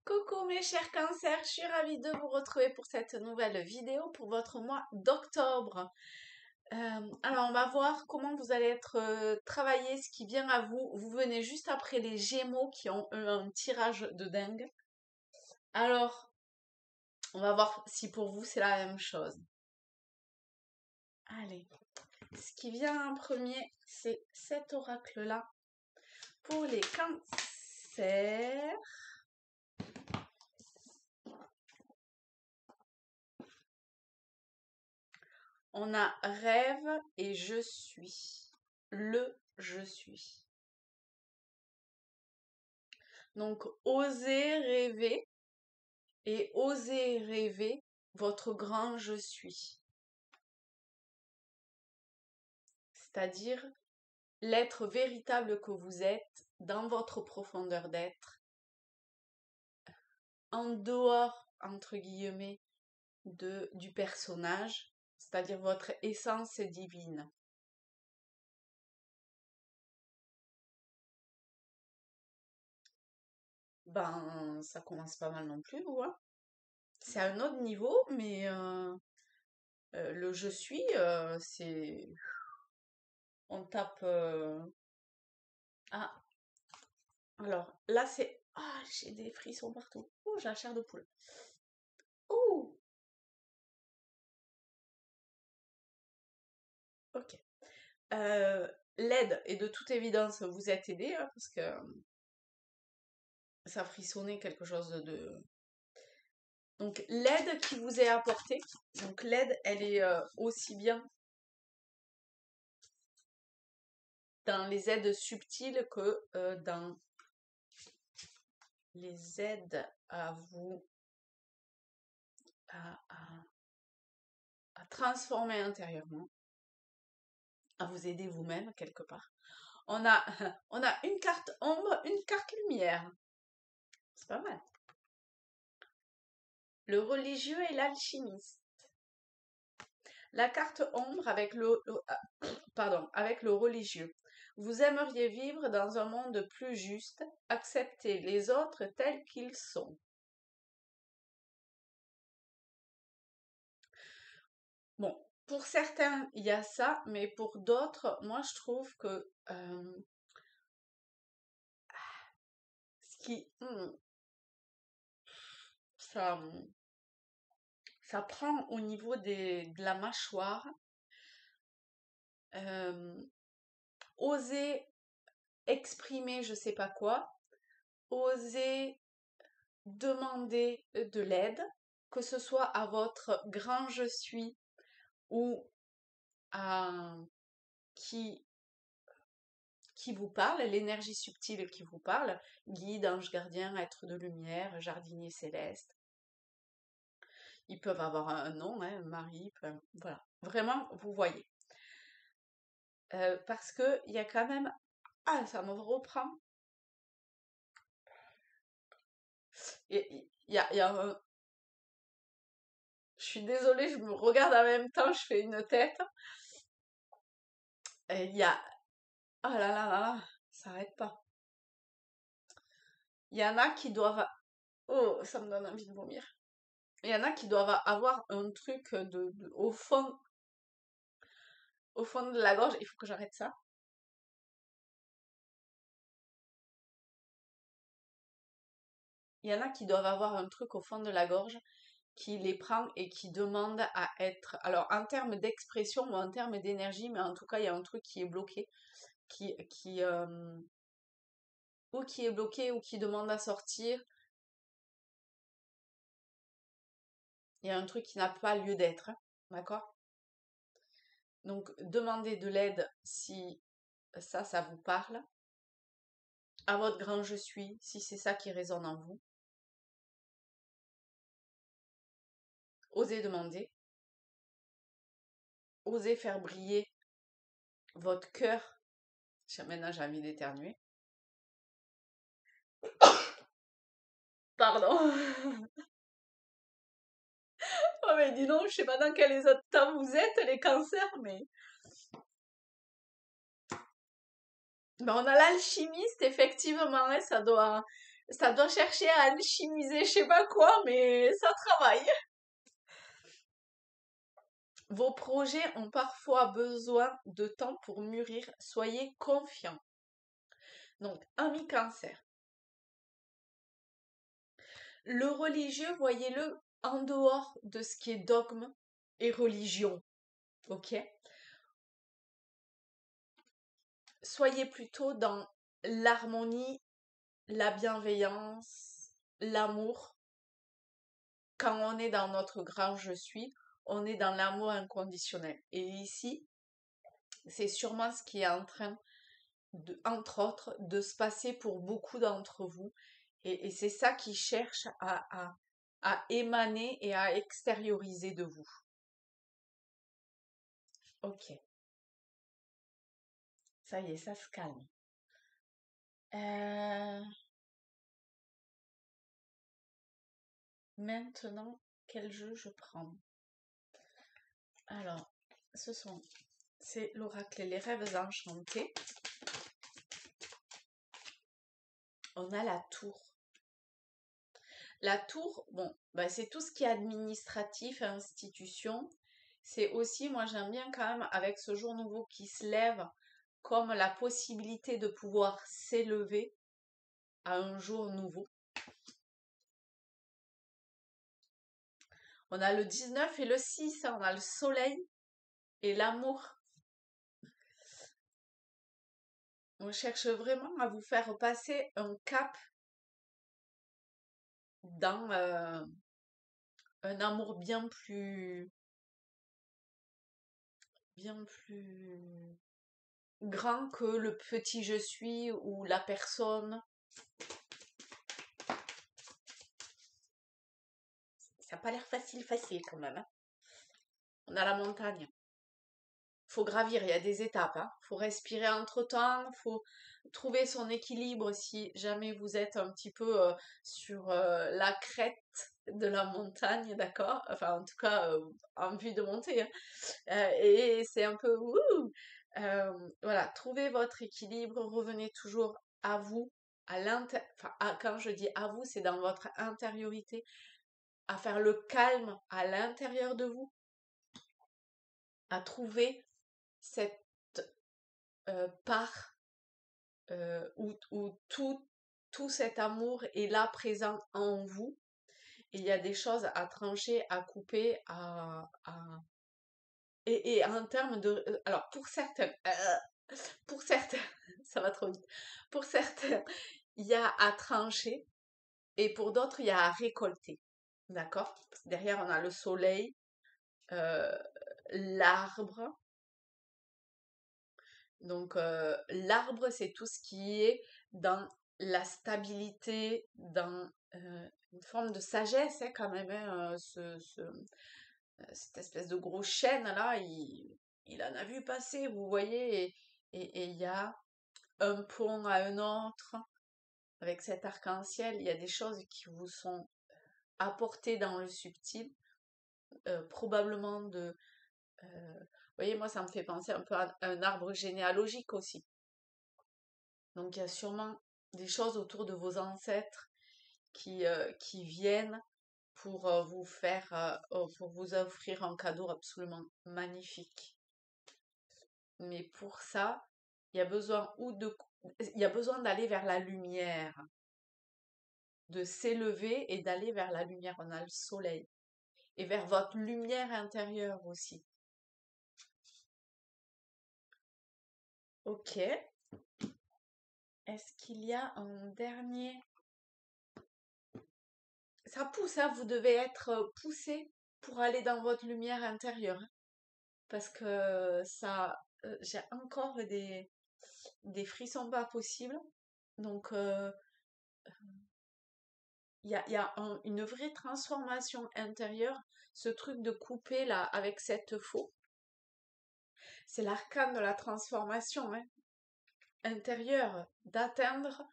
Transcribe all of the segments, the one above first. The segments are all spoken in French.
Coucou mes chers cancers, je suis ravie de vous retrouver pour cette nouvelle vidéo pour votre mois d'octobre. Alors on va voir comment vous allez être travaillé, ce qui vient à vous. Vous venez juste après les Gémeaux qui ont eu un tirage de dingue. Alors, on va voir si pour vous c'est la même chose. Allez, ce qui vient en premier, c'est cet oracle-là pour les cancers. On a rêve et je suis. Le je suis. Donc, osez rêver et osez rêver votre grand je suis. C'est-à-dire l'être véritable que vous êtes dans votre profondeur d'être, en dehors, entre guillemets, du personnage, c'est-à-dire votre essence divine. Ben, ça commence pas mal non plus, vous, hein. C'est à un autre niveau, mais le je suis, c'est... On tape... Ah, alors là c'est... Ah, j'ai des frissons partout. Oh, j'ai la chair de poule. Oh, ok. L'aide, et de toute évidence, vous êtes aidé, hein, parce que ça frissonnait quelque chose de... Donc l'aide qui vous est apportée, donc l'aide, elle est aussi bien dans les aides subtiles que dans les aides à vous, à, à- à transformer intérieurement, à vous aider vous-même quelque part. On a, on a une carte ombre, une carte lumière. C'est pas mal. Le religieux et l'alchimiste. La carte ombre avec avec le religieux. Vous aimeriez vivre dans un monde plus juste, accepter les autres tels qu'ils sont. Bon, pour certains, il y a ça, mais pour d'autres, moi je trouve que ce qui ça, ça prend au niveau de la mâchoire. Oser exprimer je sais pas quoi, oser demander de l'aide, que ce soit à votre grand je suis ou à qui, qui vous parle, l'énergie subtile qui vous parle, guide, ange gardien, être de lumière, jardinier céleste. Ils peuvent avoir un nom, hein, Marie, voilà. Vraiment, vous voyez. Parce que il y a quand même... Ah, ça me reprend. Il y a un... Je suis désolée, je me regarde en même temps, je fais une tête. Et il y a... Ah là là là là, ça arrête pas. Il y en a qui doivent... Oh, ça me donne envie de vomir. Il y en a qui doivent avoir un truc au fond de la gorge. Il faut que j'arrête ça. Il y en a qui doivent avoir un truc au fond de la gorge qui les prend et qui demande à être... Alors, en termes d'expression ou en termes d'énergie, mais en tout cas, il y a un truc qui est bloqué, ou qui est bloqué ou qui demande à sortir. Il y a un truc qui n'a pas lieu d'être, hein, d'accord? Donc, demandez de l'aide si ça vous parle. À votre grand je suis, si c'est ça qui résonne en vous. Osez demander. Osez faire briller votre cœur. Maintenant, j'ai envie d'éternuer. Pardon. Oh, mais dis donc, je sais pas dans quel autres temps vous êtes, les cancers, mais... Ben, on a l'alchimiste, effectivement, hein, ça doit... Ça doit chercher à alchimiser je sais pas quoi, mais ça travaille. Vos projets ont parfois besoin de temps pour mûrir. Soyez confiants. Donc, ami Cancer. Le religieux, voyez-le en dehors de ce qui est dogme et religion. Ok? Soyez plutôt dans l'harmonie, la bienveillance, l'amour. Quand on est dans notre grand je suis, on est dans l'amour inconditionnel. Et ici, c'est sûrement ce qui est en train entre autres, de se passer pour beaucoup d'entre vous. Et c'est ça qui cherche à émaner et à extérioriser de vous. Ok, ça y est, ça se calme. Maintenant, quel jeu je prends? Alors, c'est l'oracle et les rêves enchantés. On a la tour. La tour, bon, bah c'est tout ce qui est administratif, institution. C'est aussi, moi j'aime bien quand même, avec ce jour nouveau qui se lève, comme la possibilité de pouvoir s'élever à un jour nouveau. On a le 19 et le 6, on a le soleil et l'amour. On cherche vraiment à vous faire passer un cap dans un amour bien plus grand que le petit je suis ou la personne. Ça n'a pas l'air facile quand même, hein. On a la montagne. Faut gravir, il y a des étapes, hein. Faut respirer entre-temps, faut trouver son équilibre si jamais vous êtes un petit peu sur la crête de la montagne, d'accord? Enfin, en tout cas, en vue de monter, hein. Et c'est un peu ouh. Voilà, trouvez votre équilibre, revenez toujours à vous, quand je dis à vous, c'est dans votre intériorité, à faire le calme à l'intérieur de vous, à trouver cette part où tout cet amour est là présent en vous. Et il y a des choses à trancher, à couper, et en termes de... alors pour certains, ça va trop vite. Pour certains, il y a à trancher et pour d'autres, il y a à récolter. D'accord? Parce que derrière, on a le soleil, euh, l'arbre. Donc, l'arbre, c'est tout ce qui est dans la stabilité, dans une forme de sagesse, hein, quand même, hein, cette espèce de gros chêne là, il en a vu passer, vous voyez, et il y a un pont à un autre, avec cet arc-en-ciel, il y a des choses qui vous sont apportées dans le subtil, probablement vous voyez, moi ça me fait penser un peu à un arbre généalogique aussi. Donc il y a sûrement des choses autour de vos ancêtres qui viennent pour pour vous offrir un cadeau absolument magnifique. Mais pour ça, il y a besoin il y a besoin d'aller vers la lumière, de s'élever et d'aller vers la lumière. On a le soleil et vers votre lumière intérieure aussi. Ok. Est-ce qu'il y a un dernier? Ça pousse, hein, vous devez être poussé pour aller dans votre lumière intérieure, hein. Parce que ça, j'ai encore des frissons pas possibles. Donc, il y a une vraie transformation intérieure. Ce truc de couper là avec cette faux, c'est l'arcane de la transformation, hein, intérieure, d'atteindre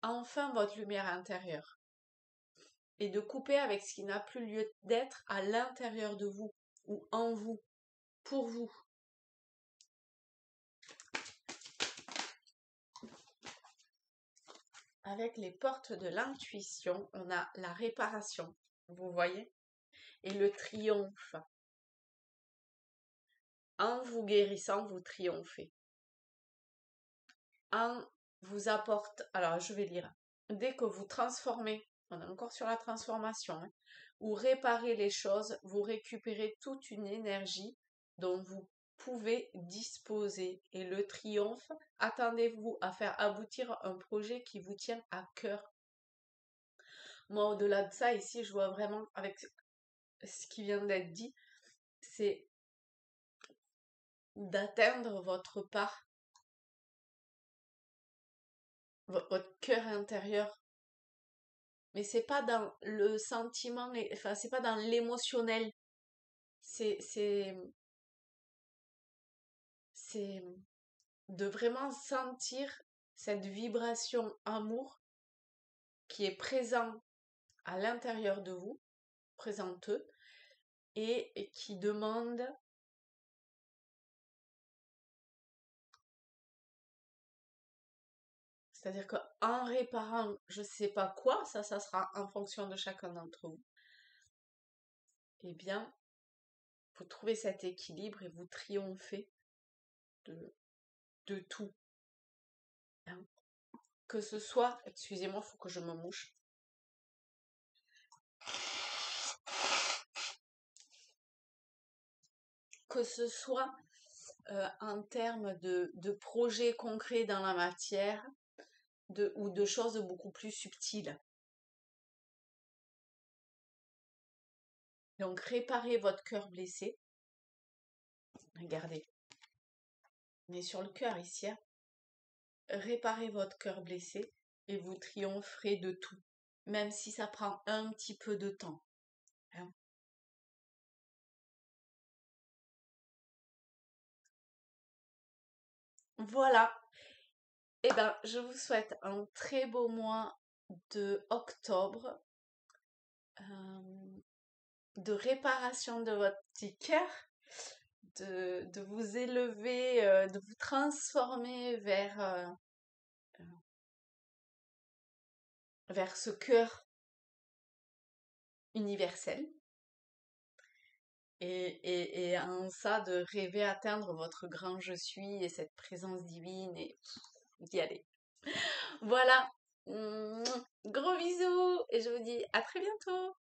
enfin votre lumière intérieure et de couper avec ce qui n'a plus lieu d'être à l'intérieur de vous ou en vous, pour vous. avec les portes de l'intuition, on a la réparation, vous voyez, et le triomphe. En vous guérissant, vous triomphez. En vous apporte, alors je vais lire, dès que vous transformez, on est encore sur la transformation, hein, ou réparez les choses, vous récupérez toute une énergie dont vous pouvez disposer. Et le triomphe, attendez-vous à faire aboutir un projet qui vous tient à cœur. Moi, au-delà de ça, ici, je vois vraiment, avec ce qui vient d'être dit, c'est d'atteindre votre part, votre cœur intérieur. Mais c'est pas dans le sentiment, enfin, c'est pas dans l'émotionnel. C'est c'est de vraiment sentir cette vibration amour qui est présent à l'intérieur de vous, présenteux, et qui demande, c'est-à-dire qu'en réparant je sais pas quoi, ça sera en fonction de chacun d'entre vous, eh bien, vous trouvez cet équilibre et vous triomphez de tout. Hein. Que ce soit, excusez-moi, il faut que je me mouche. Que ce soit en termes de projets concrets dans la matière ou de choses beaucoup plus subtiles. Donc réparez votre cœur blessé. Regardez, on est sur le cœur ici. Hein. Réparez votre cœur blessé et vous triompherez de tout, même si ça prend un petit peu de temps. Hein. Voilà. Eh bien, je vous souhaite un très beau mois de octobre, de réparation de votre petit cœur, de vous élever, de vous transformer vers ce cœur universel. Et en ça, de rêver atteindre votre grand je suis et cette présence divine et d'y aller. Voilà. Gros bisous et je vous dis à très bientôt.